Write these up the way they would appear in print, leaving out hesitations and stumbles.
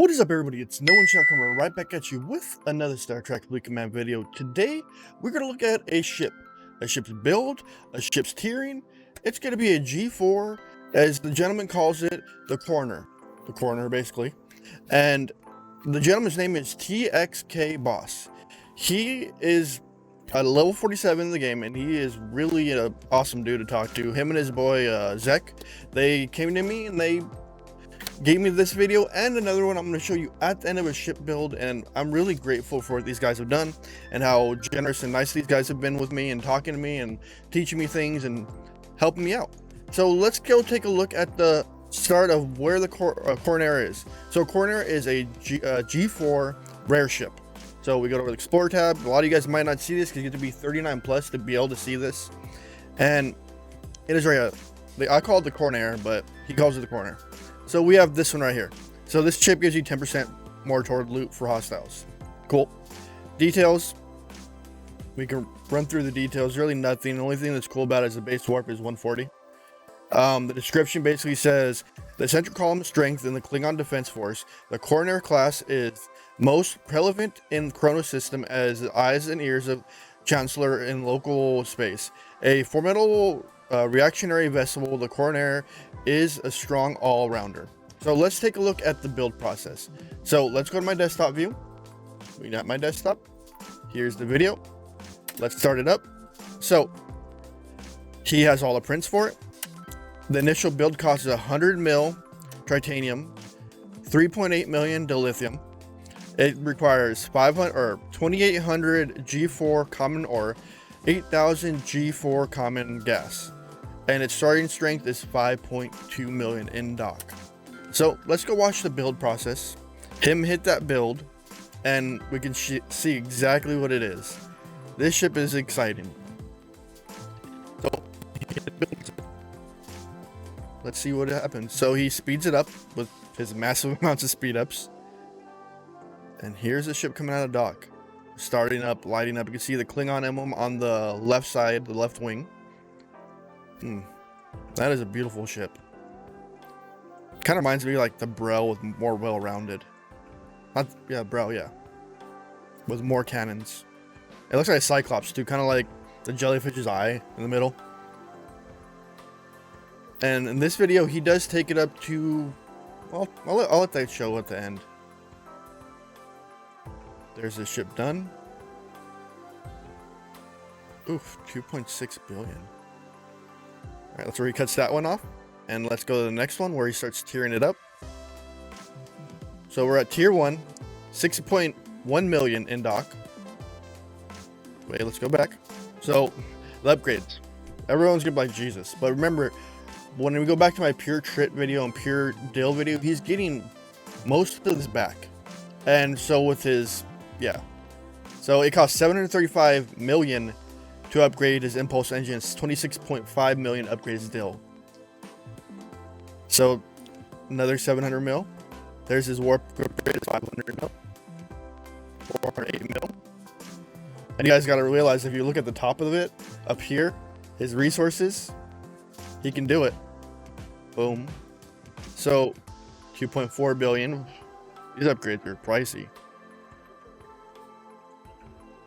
What is up, everybody? It's nowonshall coming right back at you with another Star Trek Fleet Command video. Today, we're going to look at a ship's build, a ship's tiering. It's going to be a G4, as the gentleman calls it, the Korinar, basically. And the gentleman's name is TxkBoss. He is at level 47 in the game, and he is really an awesome dude to talk to. Him and his boy, Zech, they came to me and they gave me this video and another one I'm going to show you at the end of a ship build, and I'm really grateful for what these guys have done and how generous and nice these guys have been with me and talking to me and teaching me things and helping me out. So let's go take a look at the start of where the Korinar is. So Korinar is a G4 rare ship. So we go to the Explorer tab. A lot of you guys might not see this because you have to be 39 plus to be able to see this, and it is right. I call it the Korinar, but he calls it the Korinar. So we have this one right here. So this chip gives you 10% more toward loot for hostiles. Cool. Details. We can run through the details. Really nothing. The only thing that's cool about it is the base warp is 140. The description basically says the central column strength in the Klingon Defense Force. The Korinar class is most prevalent in Chronos system as the eyes and ears of Chancellor in local space. A formidable reactionary vessel, the Korinar is a strong all-rounder. So let's take a look at the build process. So let's go to my desktop view. We got my desktop. Here's the video. Let's start it up. So he has all the prints for it. The initial build cost is 100 mil titanium, 3.8 million dilithium. It requires 2,800 G4 common ore, 8,000 G4 common gas, and its starting strength is 5.2 million in dock. So let's go watch the build process, him hit that build, and we can see exactly what it is. This ship is exciting. So let's see what happens. So he speeds it up with his massive amounts of speed ups, and here's the ship coming out of dock, starting up, lighting up. You can see the Klingon emblem on the left side, the left wing. That is a beautiful ship. Kind of reminds me like the Brel with more well-rounded. Brel, yeah. With more cannons. It looks like a Cyclops too, kind of like the jellyfish's eye in the middle. And in this video, he does take it up to, well, I'll let that show at the end. There's the ship done. Oof, 2.6 billion. Alright, that's where he cuts that one off. And let's go to the next one where he starts tiering it up. So we're at tier 1, 6.1 million in dock. Wait, let's go back. So, the upgrades. Everyone's gonna be like Jesus. But remember, when we go back to my pure Trit video and pure Dill video, he's getting most of this back. And so with his, so it costs 735 million to upgrade his impulse engine. It's 26.5 million upgrades Dill. So another 700 mil. There's his warp upgrade, 500 mil, 408 mil. And you guys got to realize, if you look at the top of it up here, his resources, he can do it. Boom. So 2.4 billion. These upgrades are pricey.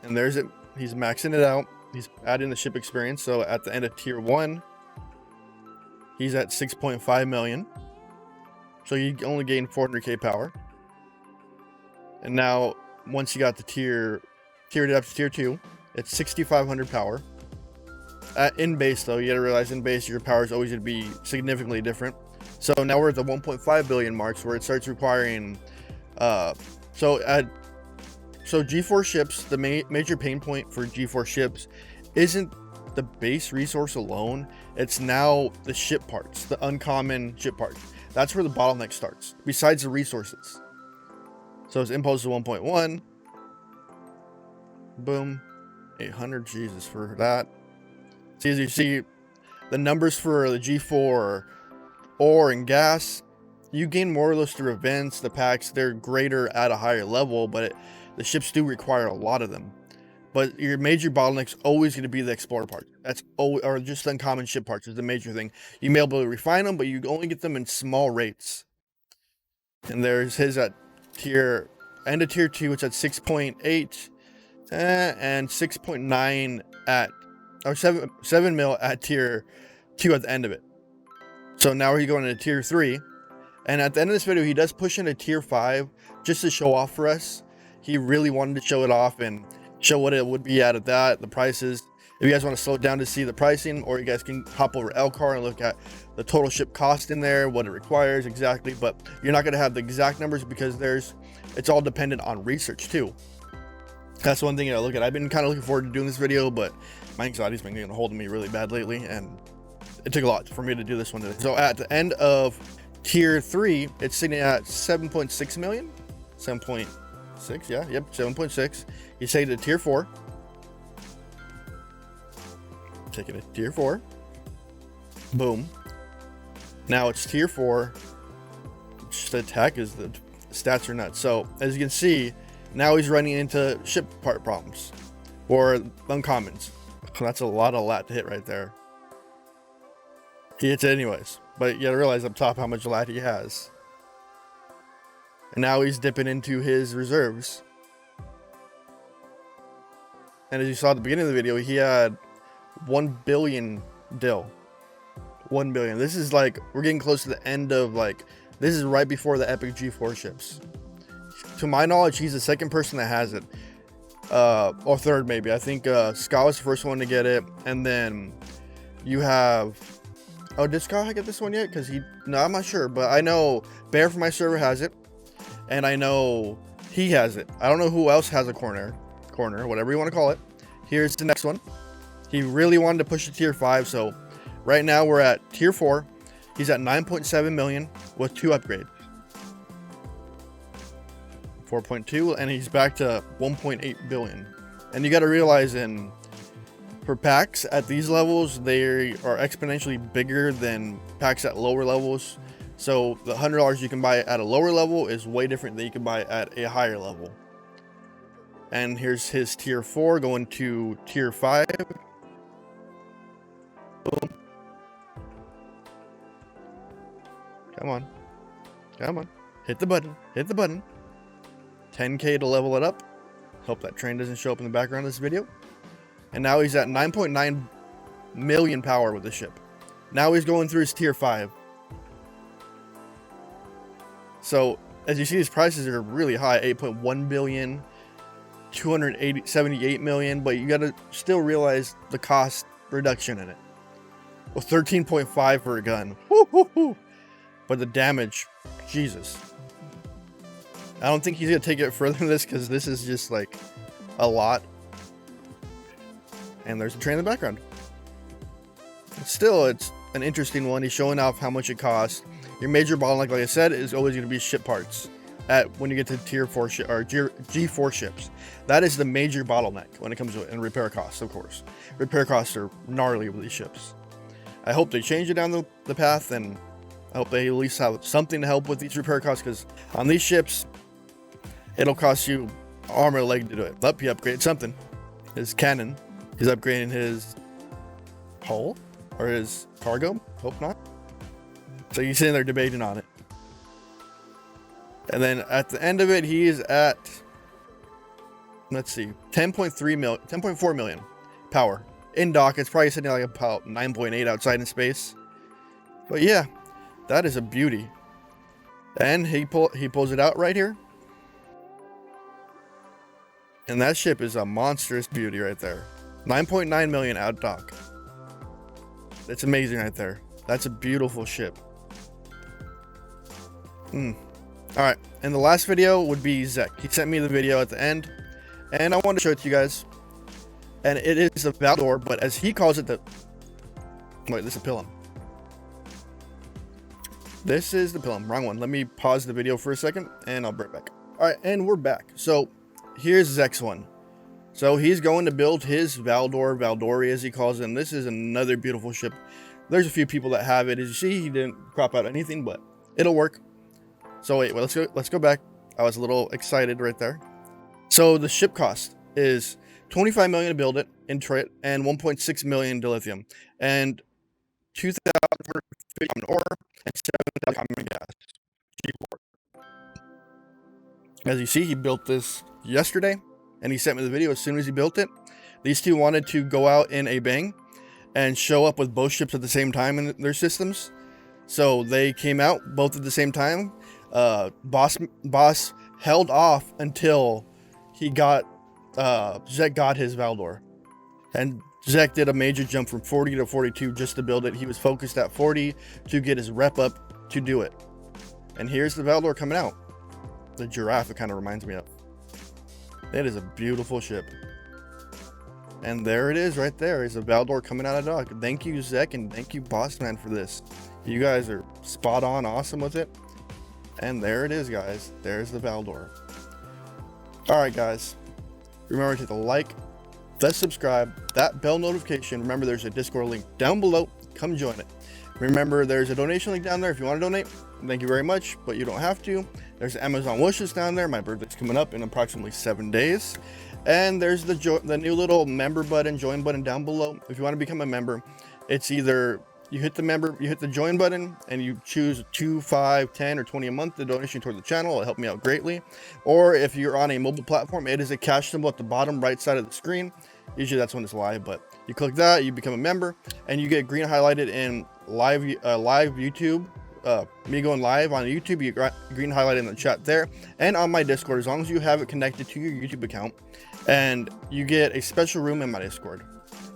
And there's it. He's maxing it out. He's adding the ship experience. So at the end of tier 1, he's at 6.5 million. So you only gain 400k power. And now, once you got the tiered it up to tier 2, it's 6,500 power. In base though, you gotta realize in base your power is always gonna be significantly different. So now we're at the 1.5 billion marks where it starts requiring so G4 ships, the major pain point for G4 ships isn't the base resource alone. It's now the ship parts, the uncommon ship parts. That's where the bottleneck starts, besides the resources. So his impulse is 1.1. Boom. 800, Jesus, for that. See, as you see, the numbers for the G4 ore and gas, you gain more of those through events. The packs, they're greater at a higher level, but the ships do require a lot of them. But your major bottleneck's always going to be the explorer part. That's or just uncommon ship parts is the major thing. You may be able to refine them, but you only get them in small rates. And there's his at end of tier 2, it's at 6.8 and 6.9 at, or 7 mil at tier 2 at the end of it. So now we're going into tier 3, and at the end of this video he does push into tier 5 just to show off for us. He really wanted to show it off and show what it would be at that, the prices. If you guys want to slow it down to see the pricing, or you guys can hop over Elcar and look at the total ship cost in there, what it requires exactly, but you're not going to have the exact numbers because it's all dependent on research too. That's one thing I look at. I've been kind of looking forward to doing this video, but my anxiety's been getting a hold of me really bad lately, and it took a lot for me to do this one today. So at the end of tier 3, it's sitting at 7.6 million. 7.6, yeah, yep, 7.6. You say to tier 4. Taking it to tier 4. Boom. Now it's tier 4. Just the attack is the stats are nuts. So as you can see, now he's running into ship part problems or uncommons. That's a lot to hit right there. He hits it anyways, but you gotta realize up top how much lat he has. And now he's dipping into his reserves. And as you saw at the beginning of the video, he had 1 billion dill. 1 billion. This is like, we're getting close to the end of this is right before the epic G4 ships. To my knowledge, he's the second person that has it. Or third maybe. I think Scott was the first one to get it. And then you have, oh, did Scott get this one yet? Because no, I'm not sure. But I know Bear from my server has it. And I know he has it. I don't know who else has a corner, whatever you want to call it. Here's the next one. He really wanted to push to tier 5, so right now we're at tier 4. He's at 9.7 million with 2 upgrades. 4.2, and he's back to 1.8 billion. And you got to realize, for packs at these levels, they are exponentially bigger than packs at lower levels. So the $100 you can buy at a lower level is way different than you can buy at a higher level. And here's his tier 4 going to tier 5. Boom. Come on. Come on. Hit the button. Hit the button. 10k to level it up. Hope that train doesn't show up in the background of this video. And now he's at 9.9 million power with the ship. Now he's going through his tier 5. So as you see, his prices are really high. 8.1 billion. 278 million. But you got to still realize the cost reduction in it. Well, 13.5 for a gun. Woo, woo, woo. But the damage, Jesus. I don't think he's going to take it further than this, because this is just like a lot. And there's a train in the background. Still, it's an interesting one. He's showing off how much it costs. Your major bottleneck, like I said, is always going to be ship parts. When you get to tier 4 or G4 ships. That is the major bottleneck when it comes to it, and repair costs, of course. Repair costs are gnarly with these ships. I hope they change it down the path, and I hope they at least have something to help with these repair costs, because on these ships, it'll cost you arm or leg to do it. He upgraded something. His cannon. He's upgrading his hull or his cargo. Hope not. So he's sitting there debating on it. And then at the end of it, he is at, let's see, 10.4 million power. In dock, it's probably sitting like about 9.8 outside in space. But yeah, that is a beauty. And he pulls it out right here. And that ship is a monstrous beauty right there. 9.9 million out dock. That's amazing right there. That's a beautiful ship. Alright, and the last video would be Zech. He sent me the video at the end, and I wanted to show it to you guys. And it is a Valdor, but as he calls it, wait, this is a Pilum. This is the Pilum, wrong one. Let me pause the video for a second, and I'll bring it back. Alright, and we're back. So, here's Zech's one. So, he's going to build his Valdori as he calls it, and this is another beautiful ship. There's a few people that have it. As you see, he didn't crop out anything, but it'll work. So wait, well, let's go back. I was a little excited right there. So the ship cost is 25 million to build it in Trit, and 1.6 million to lithium, and 2,450 common ore, and 7,000 common gas. As you see, he built this yesterday, and he sent me the video as soon as he built it. These two wanted to go out in a bang and show up with both ships at the same time in their systems. So they came out both at the same time. Boss held off until he got Zech got his Valdor, and Zech did a major jump from 40 to 42 just to build it. He was focused at 40 to get his rep up to do it. And here's the Valdor coming out. The giraffe, it kind of reminds me of. It is a beautiful ship. And there it is right there. Is a Valdor coming out of dock. Thank you, Zech, and thank you, Bossman, for this. You guys are spot on awesome with it. And there it is, guys. There's the Valdor. Alright, guys. Remember to hit the like, the subscribe, that bell notification. Remember, there's a Discord link down below. Come join it. Remember, there's a donation link down there if you want to donate. Thank you very much, but you don't have to. There's Amazon wishes down there. My birthday's coming up in approximately 7 days. And there's the new little member button, join button down below. If you want to become a member, it's either you hit the join button and you choose 2, 5, 10, or 20 a month, the donation toward the channel. It'll help me out greatly. Or if you're on a mobile platform, it is a cash symbol at the bottom right side of the screen. Usually that's when it's live, but you click that, you become a member, and you get green highlighted in live YouTube. Me going live on YouTube, you get green highlighted in the chat there, and on my Discord, as long as you have it connected to your YouTube account, and you get a special room in my Discord.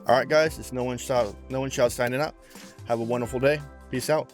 All right, guys, it's No One Shall signing out. Have a wonderful day. Peace out.